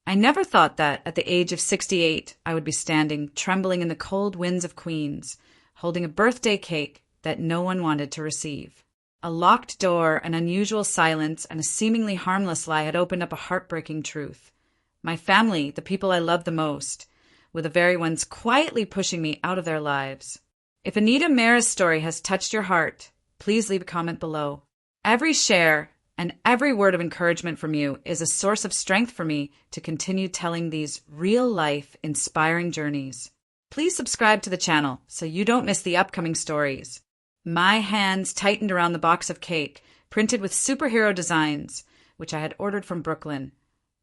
I never thought that, at the age of 68, I would be standing, trembling in the cold winds of Queens, holding a birthday cake that no one wanted to receive. A locked door, an unusual silence, and a seemingly harmless lie had opened up a heartbreaking truth. My family, the people I love the most, were the very ones quietly pushing me out of their lives. If Anita Mara's story has touched your heart, please leave a comment below. Every share and every word of encouragement from you is a source of strength for me to continue telling these real-life, inspiring journeys. Please subscribe to the channel so you don't miss the upcoming stories. My hands tightened around the box of cake, printed with superhero designs, which I had ordered from Brooklyn,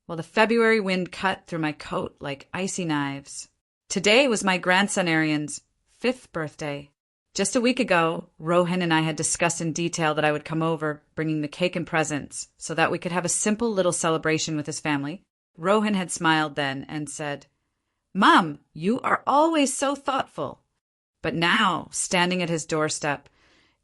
while the February wind cut through my coat like icy knives. Today was my grandson Arian's 5th birthday. Just a week ago, Rohan and I had discussed in detail that I would come over, bringing the cake and presents, so that we could have a simple little celebration with his family. Rohan had smiled then and said, "Mom, you are always so thoughtful." But now, standing at his doorstep,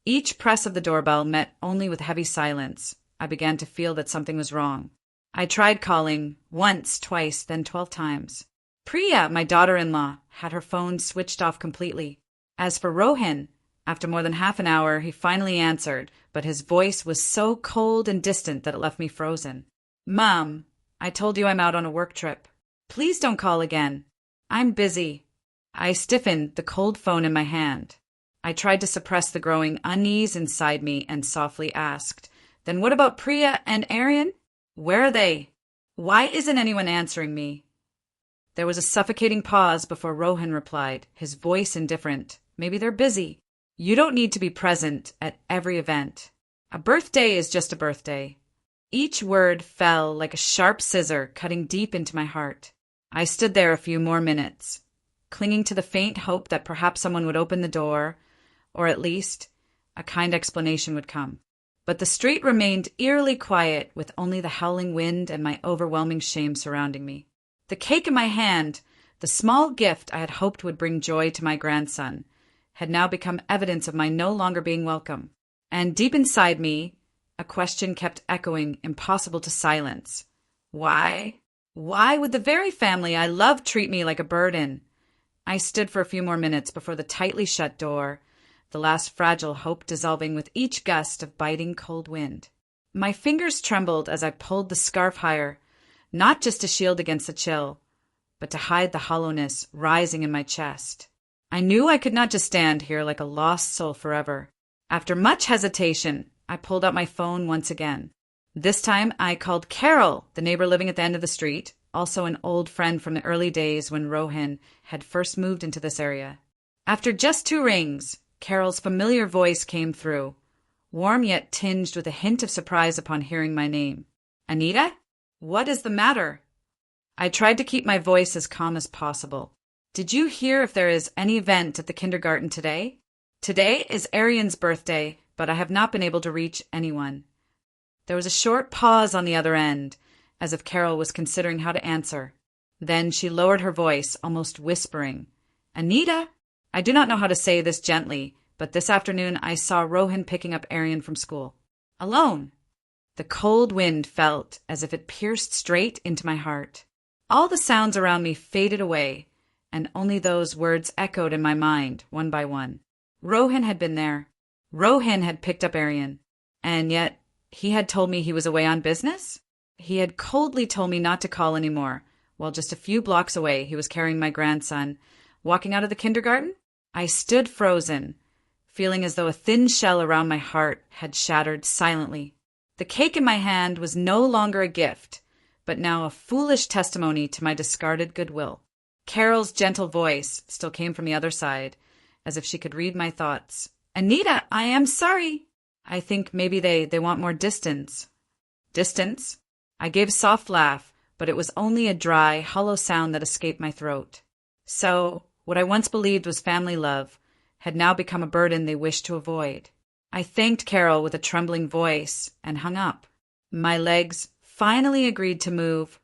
each press of the doorbell met only with heavy silence. I began to feel that something was wrong. I tried calling, once, twice, then 12 times. Priya, my daughter-in-law, had her phone switched off completely. As for Rohan, after more than half an hour, he finally answered, but his voice was so cold and distant that it left me frozen. "Mom, I told you I'm out on a work trip. Please don't call again. I'm busy." I stiffened, the cold phone in my hand. I tried to suppress the growing unease inside me and softly asked, "Then what about Priya and Arian? Where are they? Why isn't anyone answering me?" There was a suffocating pause before Rohan replied, his voice indifferent. "Maybe they're busy. You don't need to be present at every event. A birthday is just a birthday." Each word fell like a sharp scissor, cutting deep into my heart. I stood there a few more minutes, clinging to the faint hope that perhaps someone would open the door, or at least a kind explanation would come. But the street remained eerily quiet, with only the howling wind and my overwhelming shame surrounding me. The cake in my hand, the small gift I had hoped would bring joy to my grandson, had now become evidence of my no longer being welcome. And deep inside me, a question kept echoing, impossible to silence. Why? Why would the very family I loved treat me like a burden? I stood for a few more minutes before the tightly shut door, the last fragile hope dissolving with each gust of biting cold wind. My fingers trembled as I pulled the scarf higher, not just to shield against the chill, but to hide the hollowness rising in my chest. I knew I could not just stand here like a lost soul forever. After much hesitation, I pulled out my phone once again. This time, I called Carol, the neighbor living at the end of the street, also an old friend from the early days when Rohan had first moved into this area. After just 2 rings, Carol's familiar voice came through, warm yet tinged with a hint of surprise upon hearing my name. "Anita? What is the matter?" I tried to keep my voice as calm as possible. "Did you hear if there is any event at the kindergarten today? Today is Arian's birthday, but I have not been able to reach anyone." There was a short pause on the other end, as if Carol was considering how to answer. Then she lowered her voice, almost whispering. "Anita, I do not know how to say this gently, but this afternoon I saw Rohan picking up Arian from school. Alone." The cold wind felt as if it pierced straight into my heart. All the sounds around me faded away, and only those words echoed in my mind, one by one. Rohan had been there. Rohan had picked up Arian. And yet, he had told me he was away on business? He had coldly told me not to call anymore, while just a few blocks away he was carrying my grandson, walking out of the kindergarten? I stood frozen, feeling as though a thin shell around my heart had shattered silently. The cake in my hand was no longer a gift, but now a foolish testimony to my discarded goodwill. Carol's gentle voice still came from the other side, as if she could read my thoughts. "Anita, I am sorry. I think maybe they want more distance." "Distance?" I gave a soft laugh, but it was only a dry, hollow sound that escaped my throat. So, what I once believed was family love had now become a burden they wished to avoid. I thanked Carol with a trembling voice and hung up. My legs finally agreed to move,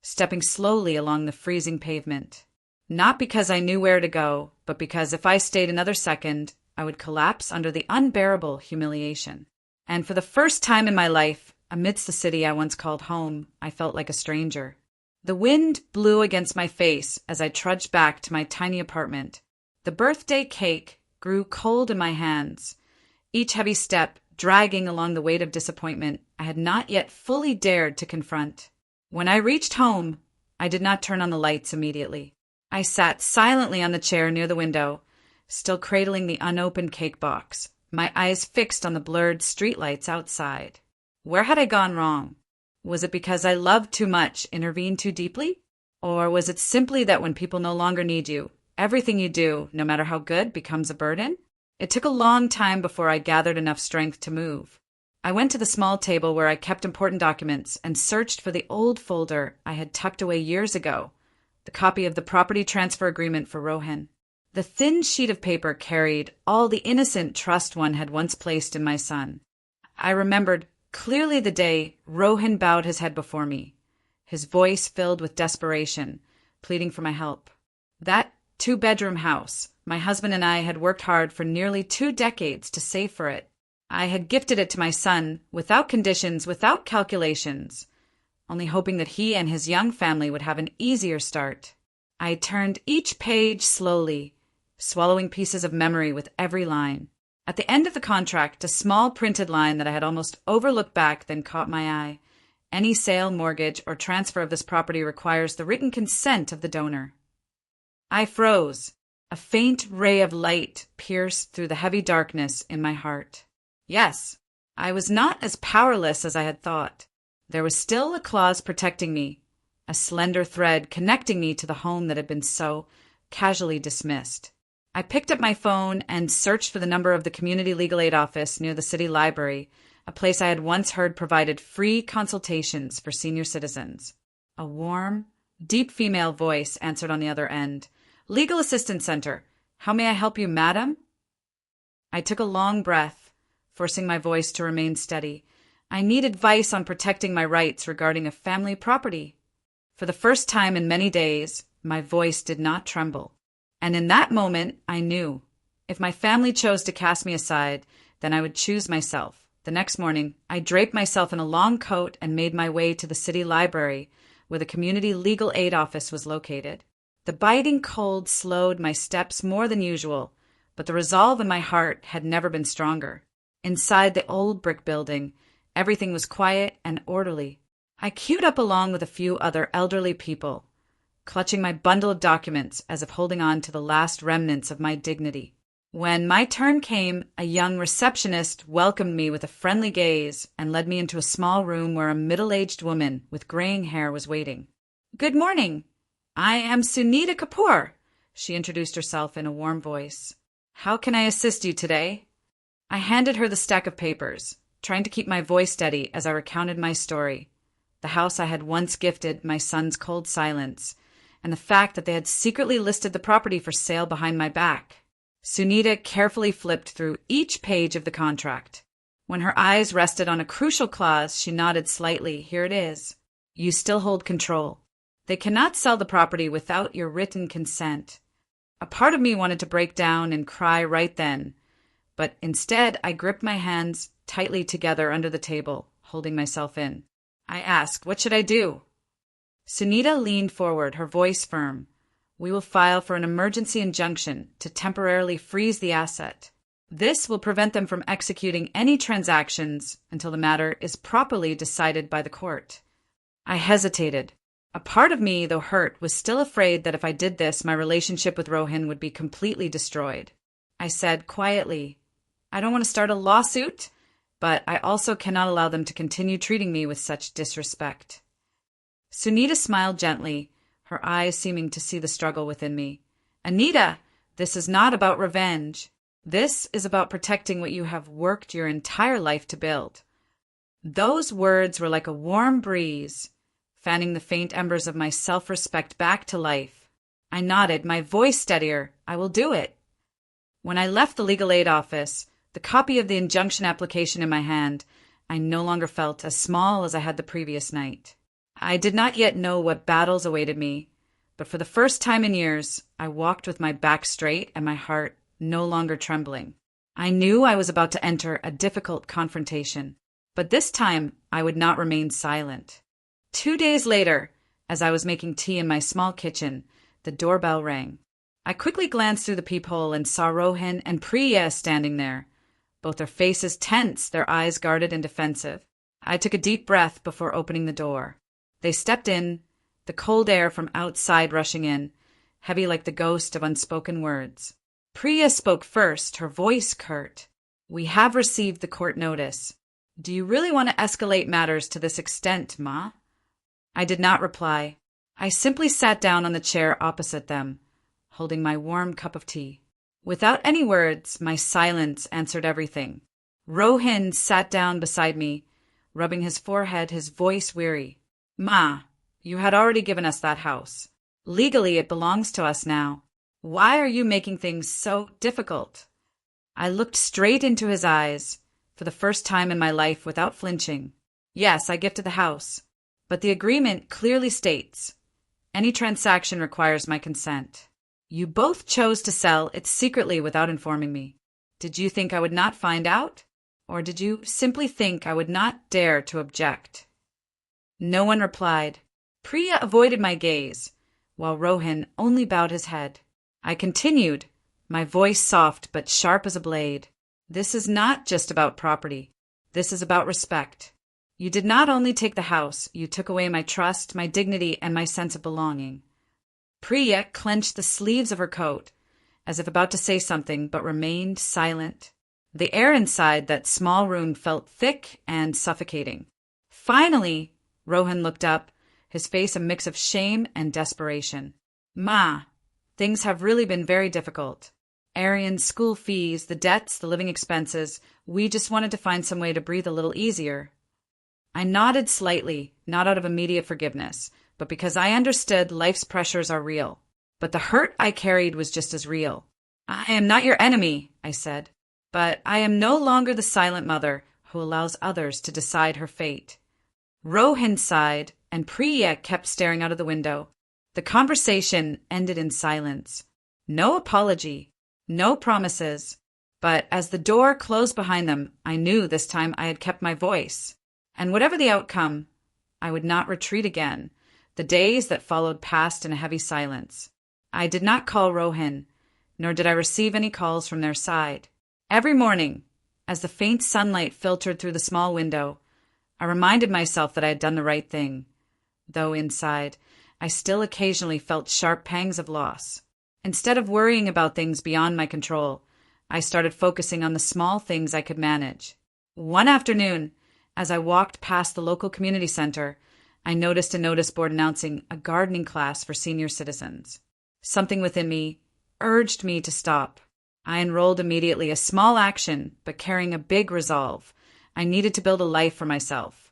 stepping slowly along the freezing pavement. Not because I knew where to go, but because if I stayed another second, I would collapse under the unbearable humiliation. And for the first time in my life, amidst the city I once called home, I felt like a stranger. The wind blew against my face as I trudged back to my tiny apartment. The birthday cake grew cold in my hands, each heavy step dragging along the weight of disappointment I had not yet fully dared to confront. When I reached home, I did not turn on the lights immediately. I sat silently on the chair near the window, still cradling the unopened cake box, my eyes fixed on the blurred streetlights outside. Where had I gone wrong? Was it because I loved too much, intervened too deeply? Or was it simply that when people no longer need you, everything you do, no matter how good, becomes a burden? It took a long time before I gathered enough strength to move. I went to the small table where I kept important documents and searched for the old folder I had tucked away years ago, the copy of the property transfer agreement for Rohan. The thin sheet of paper carried all the innocent trust one had once placed in my son. I remembered clearly the day Rohan bowed his head before me, his voice filled with desperation, pleading for my help. That two-bedroom house, my husband and I had worked hard for nearly 2 decades to save for it. I had gifted it to my son without conditions, without calculations, only hoping that he and his young family would have an easier start. I turned each page slowly, swallowing pieces of memory with every line. At the end of the contract, a small printed line that I had almost overlooked back then caught my eye. Any sale, mortgage, or transfer of this property requires the written consent of the donor. I froze. A faint ray of light pierced through the heavy darkness in my heart. Yes, I was not as powerless as I had thought. There was still a clause protecting me, a slender thread connecting me to the home that had been so casually dismissed. I picked up my phone and searched for the number of the community legal aid office near the city library, a place I had once heard provided free consultations for senior citizens. A warm, deep female voice answered on the other end. Legal Assistance Center. How may I help you, madam? I took a long breath, forcing my voice to remain steady. I need advice on protecting my rights regarding a family property. For the first time in many days, my voice did not tremble. And in that moment, I knew. If my family chose to cast me aside, then I would choose myself. The next morning, I draped myself in a long coat and made my way to the city library, where the community legal aid office was located. The biting cold slowed my steps more than usual, but the resolve in my heart had never been stronger. Inside the old brick building, everything was quiet and orderly. I queued up along with a few other elderly people, clutching my bundle of documents as if holding on to the last remnants of my dignity. When my turn came, a young receptionist welcomed me with a friendly gaze and led me into a small room where a middle-aged woman with graying hair was waiting. Good morning. I am Sunita Kapoor, she introduced herself in a warm voice. How can I assist you today? I handed her the stack of papers, trying to keep my voice steady as I recounted my story, the house I had once gifted my son's cold silence, and the fact that they had secretly listed the property for sale behind my back. Sunita carefully flipped through each page of the contract. When her eyes rested on a crucial clause, she nodded slightly. Here it is. You still hold control. They cannot sell the property without your written consent. A part of me wanted to break down and cry right then, but instead I gripped my hands tightly together under the table, holding myself in. I asked, what should I do? Sunita leaned forward, her voice firm. We will file for an emergency injunction to temporarily freeze the asset. This will prevent them from executing any transactions until the matter is properly decided by the court. I hesitated. A part of me, though hurt, was still afraid that if I did this, my relationship with Rohan would be completely destroyed. I said quietly, I don't want to start a lawsuit, but I also cannot allow them to continue treating me with such disrespect. Sunita smiled gently, her eyes seeming to see the struggle within me. Anita, this is not about revenge. This is about protecting what you have worked your entire life to build. Those words were like a warm breeze, fanning the faint embers of my self-respect back to life. I nodded, my voice steadier. I will do it. When I left the legal aid office, the copy of the injunction application in my hand, I no longer felt as small as I had the previous night. I did not yet know what battles awaited me, but for the first time in years, I walked with my back straight and my heart no longer trembling. I knew I was about to enter a difficult confrontation, but this time I would not remain silent. 2 days later, As I was making tea in my small kitchen, the doorbell rang. I quickly glanced through the peephole and saw Rohan and Priya standing there, both their faces tense, their eyes guarded and defensive. I took a deep breath before opening the door. They stepped in, the cold air from outside rushing in, heavy like the ghost of unspoken words. Priya spoke first, her voice curt. "We have received the court notice. Do you really want to escalate matters to this extent, Ma?" I did not reply. I simply sat down on the chair opposite them, holding my warm cup of tea. Without any words, my silence answered everything. Rohan sat down beside me, rubbing his forehead, his voice weary. "Ma, you had already given us that house. Legally, it belongs to us now. Why are you making things so difficult?" I looked straight into his eyes, for the first time in my life without flinching. "Yes, I gifted the house, but the agreement clearly states, any transaction requires my consent. You both chose to sell it secretly without informing me. Did you think I would not find out? Or did you simply think I would not dare to object?" No one replied. Priya avoided my gaze, while Rohan only bowed his head. I continued, my voice soft but sharp as a blade. "This is not just about property. This is about respect. You did not only take the house, you took away my trust, my dignity, and my sense of belonging." Priya clenched the sleeves of her coat, as if about to say something, but remained silent. The air inside that small room felt thick and suffocating. Finally, Rohan looked up, his face a mix of shame and desperation. "Ma, things have really been very difficult. Arian's school fees, the debts, the living expenses. We just wanted to find some way to breathe a little easier." I nodded slightly, not out of immediate forgiveness, but because I understood life's pressures are real. But the hurt I carried was just as real. "I am not your enemy," I said, "but I am no longer the silent mother who allows others to decide her fate." Rohan sighed, and Priya kept staring out of the window. The conversation ended in silence. No apology, no promises. But as the door closed behind them, I knew this time I had kept my voice. And whatever the outcome, I would not retreat again. The days that followed passed in a heavy silence. I did not call Rohan, nor did I receive any calls from their side. Every morning, as the faint sunlight filtered through the small window, I reminded myself that I had done the right thing, though inside, I still occasionally felt sharp pangs of loss. Instead of worrying about things beyond my control, I started focusing on the small things I could manage. One afternoon, as I walked past the local community center, I noticed a notice board announcing a gardening class for senior citizens. Something within me urged me to stop. I enrolled immediately, a small action, but carrying a big resolve. I needed to build a life for myself,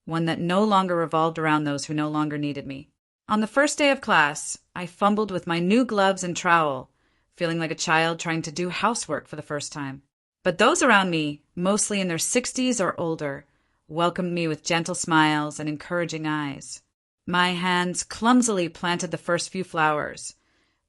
one that no longer revolved around those who no longer needed me. On the first day of class, I fumbled with my new gloves and trowel, feeling like a child trying to do housework for the first time. But those around me, mostly in their 60s or older, welcomed me with gentle smiles and encouraging eyes. My hands clumsily planted the first few flowers,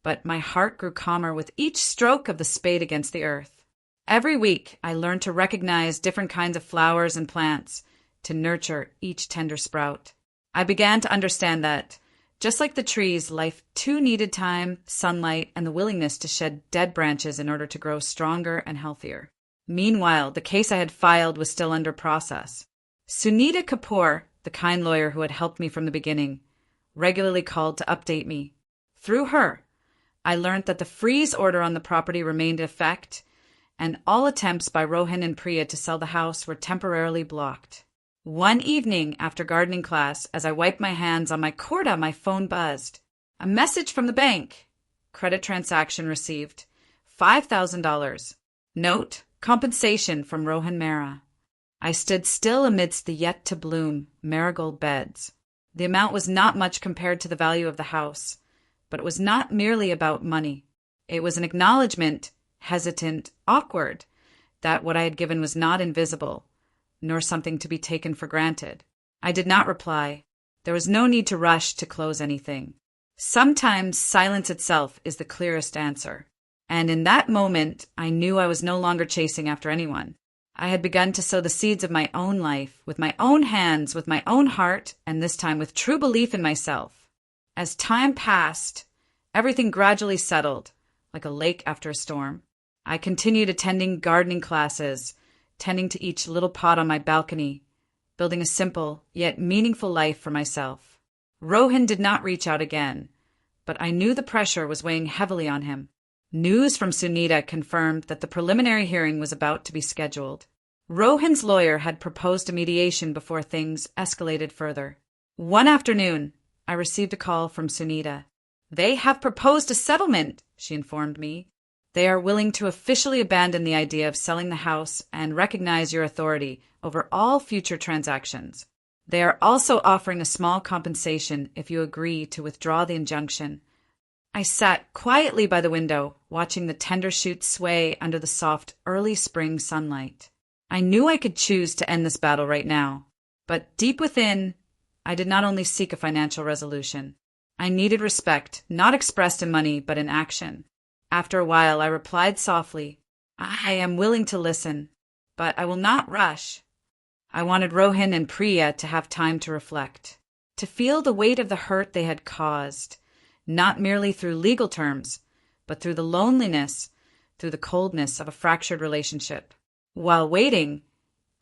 but my heart grew calmer with each stroke of the spade against the earth. Every week, I learned to recognize different kinds of flowers and plants, to nurture each tender sprout. I began to understand that, just like the trees, life too needed time, sunlight, and the willingness to shed dead branches in order to grow stronger and healthier. Meanwhile, the case I had filed was still under process. Sunita Kapoor, the kind lawyer who had helped me from the beginning, regularly called to update me. Through her, I learned that the freeze order on the property remained in effect, and all attempts by Rohan and Priya to sell the house were temporarily blocked. One evening after gardening class, as I wiped my hands on my corda, my phone buzzed. A message from the bank. Credit transaction received. $5,000. Note, compensation from Rohan Mehra. I stood still amidst the yet-to-bloom marigold beds. The amount was not much compared to the value of the house, but it was not merely about money. It was an acknowledgement, hesitant, awkward, that what I had given was not invisible, nor something to be taken for granted. I did not reply. There was no need to rush to close anything. Sometimes silence itself is the clearest answer. And in that moment, I knew I was no longer chasing after anyone. I had begun to sow the seeds of my own life, with my own hands, with my own heart, and this time with true belief in myself. As time passed, everything gradually settled, like a lake after a storm. I continued attending gardening classes, tending to each little pot on my balcony, building a simple yet meaningful life for myself. Rohan did not reach out again, but I knew the pressure was weighing heavily on him. News from Sunita confirmed that the preliminary hearing was about to be scheduled. Rohan's lawyer had proposed a mediation before things escalated further. One afternoon, I received a call from Sunita. "They have proposed a settlement," she informed me. "They are willing to officially abandon the idea of selling the house and recognize your authority over all future transactions. They are also offering a small compensation if you agree to withdraw the injunction." I sat quietly by the window, watching the tender shoots sway under the soft early spring sunlight. I knew I could choose to end this battle right now, but deep within, I did not only seek a financial resolution. I needed respect, not expressed in money, but in action. After a while, I replied softly, "I am willing to listen, but I will not rush." I wanted Rohan and Priya to have time to reflect, to feel the weight of the hurt they had caused, not merely through legal terms, but through the loneliness, through the coldness of a fractured relationship. While waiting,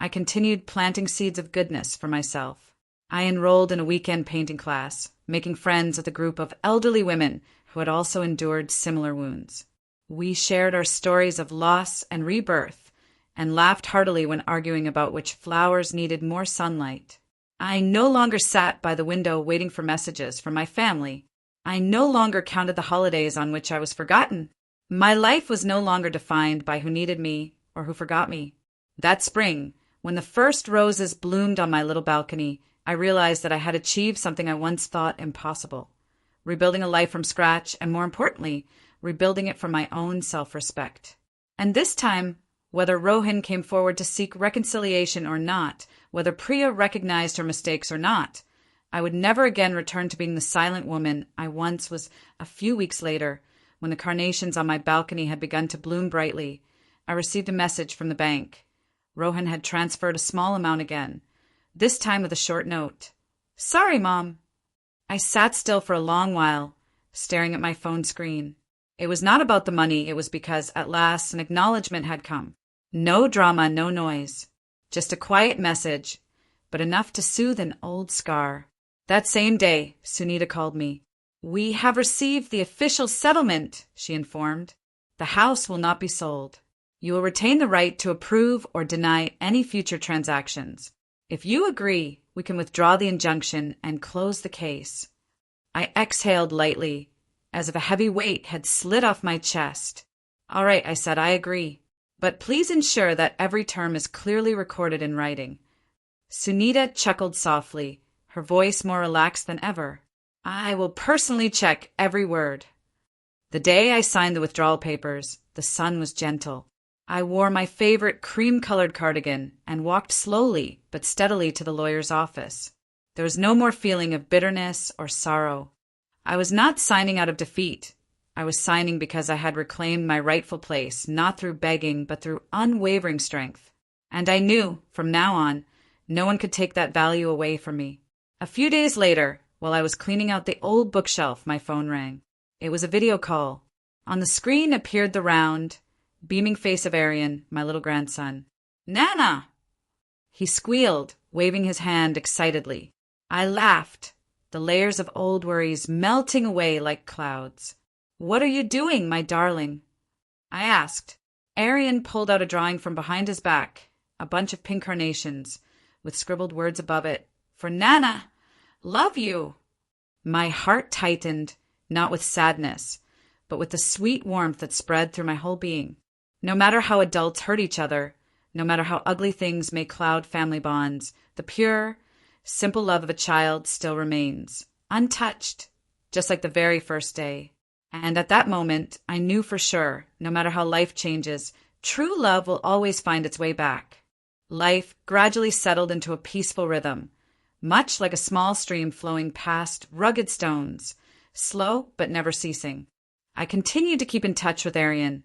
I continued planting seeds of goodness for myself. I enrolled in a weekend painting class, making friends with a group of elderly women who had also endured similar wounds. We shared our stories of loss and rebirth, and laughed heartily when arguing about which flowers needed more sunlight. I no longer sat by the window waiting for messages from my family. I no longer counted the holidays on which I was forgotten. My life was no longer defined by who needed me or who forgot me. That spring, when the first roses bloomed on my little balcony, I realized that I had achieved something I once thought impossible. Rebuilding a life from scratch, and more importantly, rebuilding it from my own self-respect. And this time, whether Rohan came forward to seek reconciliation or not, whether Priya recognized her mistakes or not, I would never again return to being the silent woman I once was. A few weeks later, when the carnations on my balcony had begun to bloom brightly, I received a message from the bank. Rohan had transferred a small amount again, this time with a short note. "Sorry, Mom." I sat still for a long while, staring at my phone screen. It was not about the money, it was because, at last, an acknowledgement had come. No drama, no noise. Just a quiet message, but enough to soothe an old scar. That same day, Sunita called me. "We have received the official settlement," she informed. "The house will not be sold. You will retain the right to approve or deny any future transactions. If you agree, we can withdraw the injunction and close the case." I exhaled lightly, as if a heavy weight had slid off my chest. "All right," I said, "I agree. But please ensure that every term is clearly recorded in writing." Sunita chuckled softly, her voice more relaxed than ever. "I will personally check every word." The day I signed the withdrawal papers, the sun was gentle. I wore my favorite cream-colored cardigan and walked slowly but steadily to the lawyer's office. There was no more feeling of bitterness or sorrow. I was not signing out of defeat. I was signing because I had reclaimed my rightful place, not through begging, but through unwavering strength. And I knew, from now on, no one could take that value away from me. A few days later, while I was cleaning out the old bookshelf, my phone rang. It was a video call. On the screen appeared the round, beaming face of Aryan, my little grandson. "Nana!" He squealed, waving his hand excitedly. I laughed, the layers of old worries melting away like clouds. "What are you doing, my darling?" I asked. Aryan pulled out a drawing from behind his back, a bunch of pink carnations, with scribbled words above it. "For Nana! Love you!" My heart tightened, not with sadness, but with the sweet warmth that spread through my whole being. No matter how adults hurt each other, no matter how ugly things may cloud family bonds, the pure, simple love of a child still remains, untouched, just like the very first day. And at that moment, I knew for sure, no matter how life changes, true love will always find its way back. Life gradually settled into a peaceful rhythm, much like a small stream flowing past rugged stones, slow but never ceasing. I continued to keep in touch with Aryan.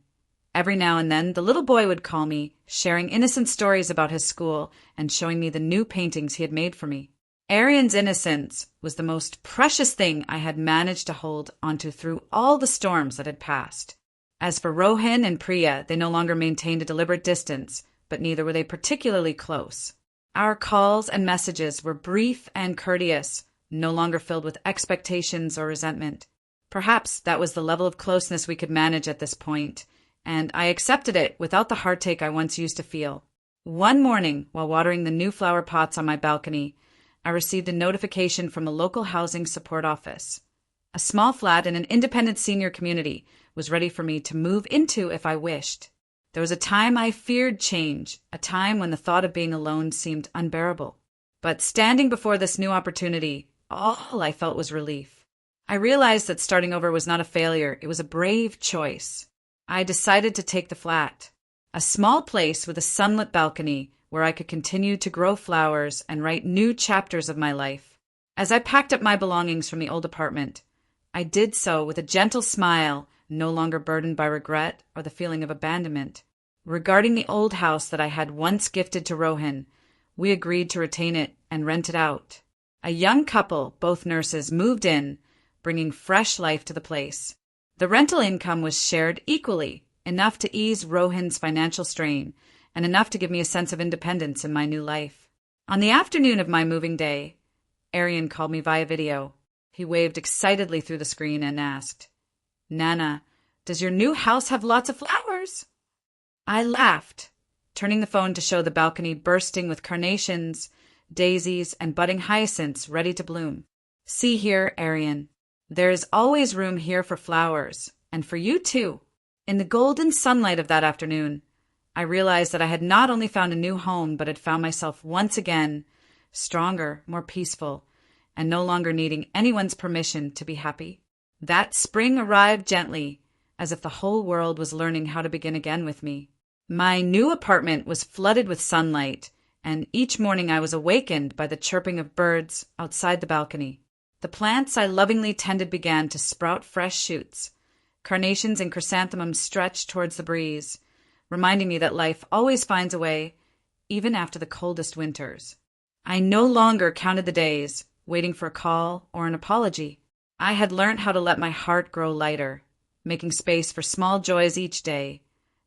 Every now and then, the little boy would call me, sharing innocent stories about his school and showing me the new paintings he had made for me. Arian's innocence was the most precious thing I had managed to hold onto through all the storms that had passed. As for Rohan and Priya, they no longer maintained a deliberate distance, but neither were they particularly close. Our calls and messages were brief and courteous, no longer filled with expectations or resentment. Perhaps that was the level of closeness we could manage at this point, and I accepted it without the heartache I once used to feel. One morning, while watering the new flower pots on my balcony, I received a notification from a local housing support office. A small flat in an independent senior community was ready for me to move into if I wished. There was a time I feared change, a time when the thought of being alone seemed unbearable. But standing before this new opportunity, all I felt was relief. I realized that starting over was not a failure, it was a brave choice. I decided to take the flat, a small place with a sunlit balcony where I could continue to grow flowers and write new chapters of my life. As I packed up my belongings from the old apartment, I did so with a gentle smile, no longer burdened by regret or the feeling of abandonment. Regarding the old house that I had once gifted to Rohan, we agreed to retain it and rent it out. A young couple, both nurses, moved in, bringing fresh life to the place. The rental income was shared equally, enough to ease Rohan's financial strain, and enough to give me a sense of independence in my new life. On the afternoon of my moving day, Arian called me via video. He waved excitedly through the screen and asked, "Nana, does your new house have lots of flowers?" I laughed, turning the phone to show the balcony bursting with carnations, daisies, and budding hyacinths ready to bloom. "See here, Arian, there is always room here for flowers, and for you too." In the golden sunlight of that afternoon, I realized that I had not only found a new home, but had found myself once again stronger, more peaceful, and no longer needing anyone's permission to be happy. That spring arrived gently, as if the whole world was learning how to begin again with me. My new apartment was flooded with sunlight, and each morning I was awakened by the chirping of birds outside the balcony. The plants I lovingly tended began to sprout fresh shoots. Carnations and chrysanthemums stretched towards the breeze, reminding me that life always finds a way, even after the coldest winters. I no longer counted the days, waiting for a call or an apology. I had learned how to let my heart grow lighter, making space for small joys each day,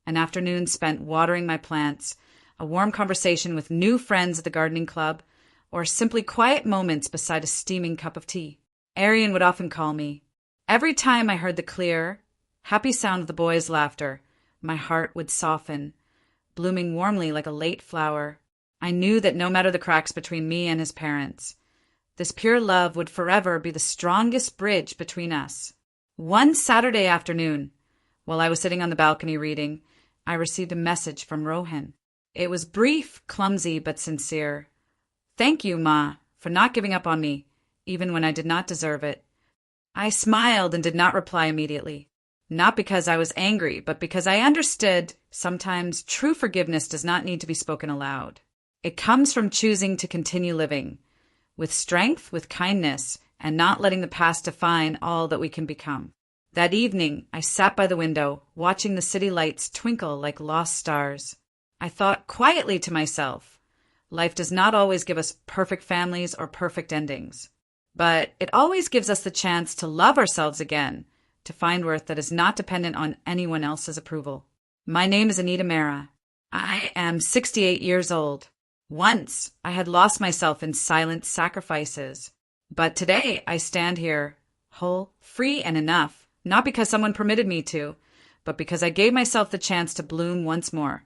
an afternoon spent watering my plants, a warm conversation with new friends at the gardening club, or simply quiet moments beside a steaming cup of tea. Arian would often call me. Every time I heard the clear, happy sound of the boys' laughter, my heart would soften, blooming warmly like a late flower. I knew that no matter the cracks between me and his parents, this pure love would forever be the strongest bridge between us. One Saturday afternoon, while I was sitting on the balcony reading, I received a message from Rohan. It was brief, clumsy, but sincere. "Thank you, Ma, for not giving up on me, even when I did not deserve it." I smiled and did not reply immediately. Not because I was angry, but because I understood sometimes true forgiveness does not need to be spoken aloud. It comes from choosing to continue living, with strength, with kindness, and not letting the past define all that we can become. That evening, I sat by the window, watching the city lights twinkle like lost stars. I thought quietly to myself, life does not always give us perfect families or perfect endings, but it always gives us the chance to love ourselves again, to find worth that is not dependent on anyone else's approval. My name is Anita Mera. I am 68 years old. Once, I had lost myself in silent sacrifices. But today, I stand here, whole, free, and enough, not because someone permitted me to, but because I gave myself the chance to bloom once more.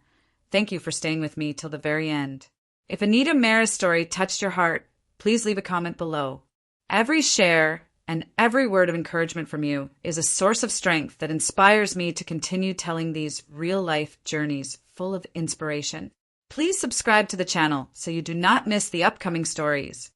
Thank you for staying with me till the very end. If Anita Mera's story touched your heart, please leave a comment below. Every share and every word of encouragement from you is a source of strength that inspires me to continue telling these real-life journeys full of inspiration. Please subscribe to the channel so you do not miss the upcoming stories.